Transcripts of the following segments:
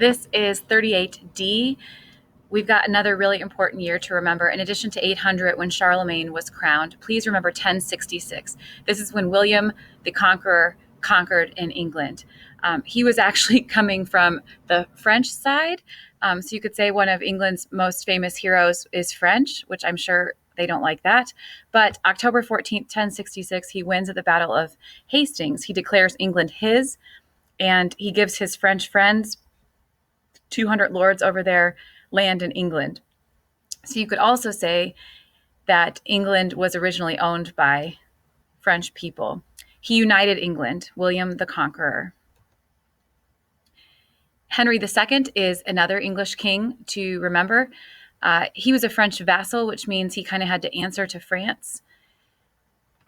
This is 38D. We've got another really important year to remember. In addition to 800, when Charlemagne was crowned, please remember 1066. This is when William the Conqueror conquered in England. He was actually coming from the French side. So you could say one of England's most famous heroes is French, which I'm sure they don't like that. But October 14th, 1066, he wins at the Battle of Hastings. He declares England his, and he gives his French friends 200 lords over their land in England. So you could also say that England was originally owned by French people. He united England, William the Conqueror. Henry II is another English king to remember. He was a French vassal, which means he kind of had to answer to France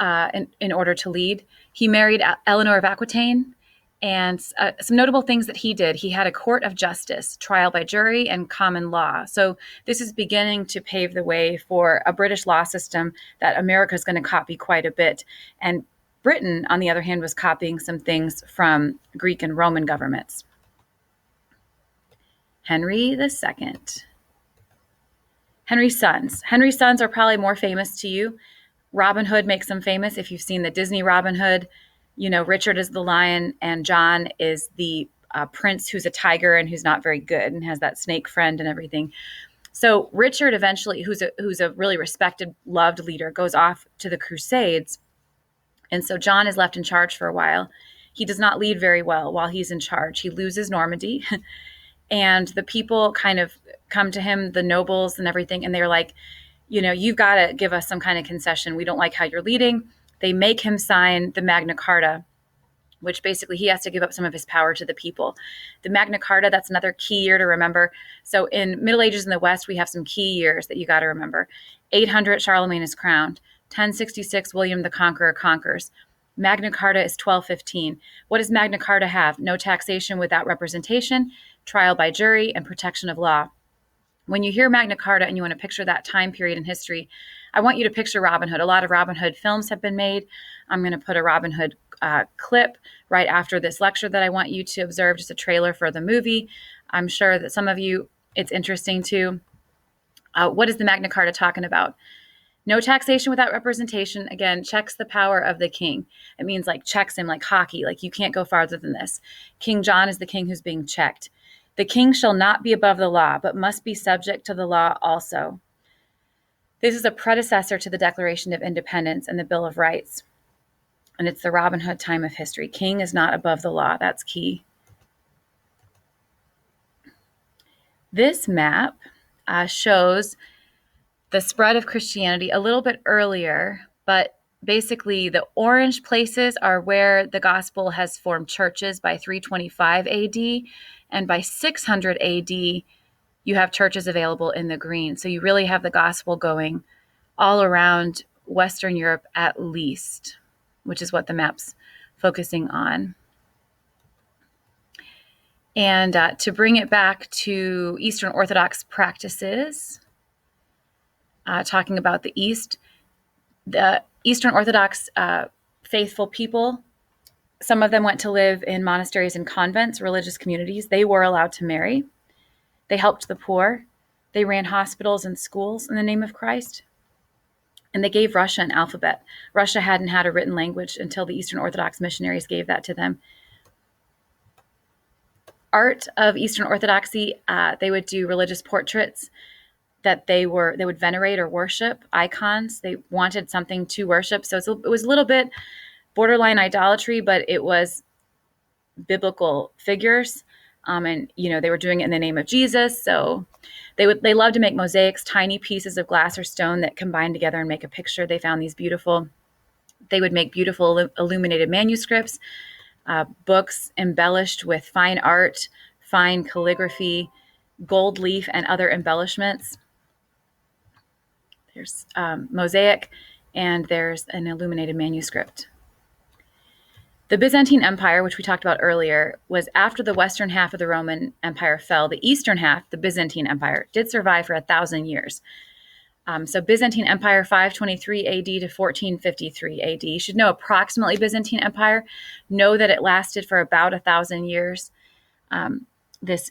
in order to lead. He married Eleanor of Aquitaine. And some notable things that he did: he had a court of justice, trial by jury, and common law. So this is beginning to pave the way for a British law system that America is going to copy quite a bit. And Britain, on the other hand, was copying some things from Greek and Roman governments. Henry II. Henry's sons. Henry's sons are probably more famous to you. Robin Hood makes them famous. If you've seen the Disney Robin Hood, you know, Richard is the lion and John is the prince who's a tiger and who's not very good and has that snake friend and everything. So Richard eventually, who's a really respected, loved leader, goes off to the Crusades. And so John is left in charge for a while. He does not lead very well while he's in charge. He loses Normandy and the people kind of come to him, the nobles and everything, and they're like, you know, you've got to give us some kind of concession. We don't like how you're leading. They make him sign the Magna Carta, which basically he has to give up some of his power to the people. The Magna Carta, that's another key year to remember. So in Middle Ages in the West, we have some key years that you got to remember. 800, Charlemagne is crowned. 1066, William the Conqueror conquers. Magna Carta is 1215. What does Magna Carta have? No taxation without representation, trial by jury, and protection of law. When you hear Magna Carta and you want to picture that time period in history, I want you to picture Robin Hood. A lot of Robin Hood films have been made. I'm going to put a Robin Hood clip right after this lecture that I want you to observe, just a trailer for the movie. I'm sure that some of you, it's interesting too. What is the Magna Carta talking about? No taxation without representation, again, checks the power of the king. It means like checks him like hockey, like you can't go farther than this. King John is the king who's being checked. The king shall not be above the law, but must be subject to the law also. This is a predecessor to the Declaration of Independence and the Bill of Rights. And it's the Robin Hood time of history. King is not above the law. That's key. This map shows the spread of Christianity a little bit earlier, but basically the orange places are where the gospel has formed churches by 325 AD, and by 600 AD, you have churches available in the green. So you really have the gospel going all around Western Europe at least, which is what the map's focusing on. And to bring it back to Eastern Orthodox practices, talking about the East, the Eastern Orthodox faithful people, some of them went to live in monasteries and convents, religious communities. They were allowed to marry. They helped the poor. They ran hospitals and schools in the name of Christ. And they gave Russia an alphabet. Russia hadn't had a written language until the Eastern Orthodox missionaries gave that to them. Art of Eastern Orthodoxy, they would do religious portraits that they would venerate or worship, icons. They wanted something to worship. So it was a little bit borderline idolatry, but it was biblical figures. And, you know, they were doing it in the name of Jesus. So they loved to make mosaics, tiny pieces of glass or stone that combined together and make a picture. They found these beautiful. They would make beautiful illuminated manuscripts, books embellished with fine art, fine calligraphy, gold leaf, and other embellishments. There's mosaic, and there's an illuminated manuscript. The Byzantine Empire, which we talked about earlier, was after the western half of the Roman Empire fell. The eastern half, the Byzantine Empire, did survive for 1,000 years. So Byzantine Empire, 523 AD to 1453 AD. You should know approximately Byzantine Empire. Know that it lasted for about 1,000 years. This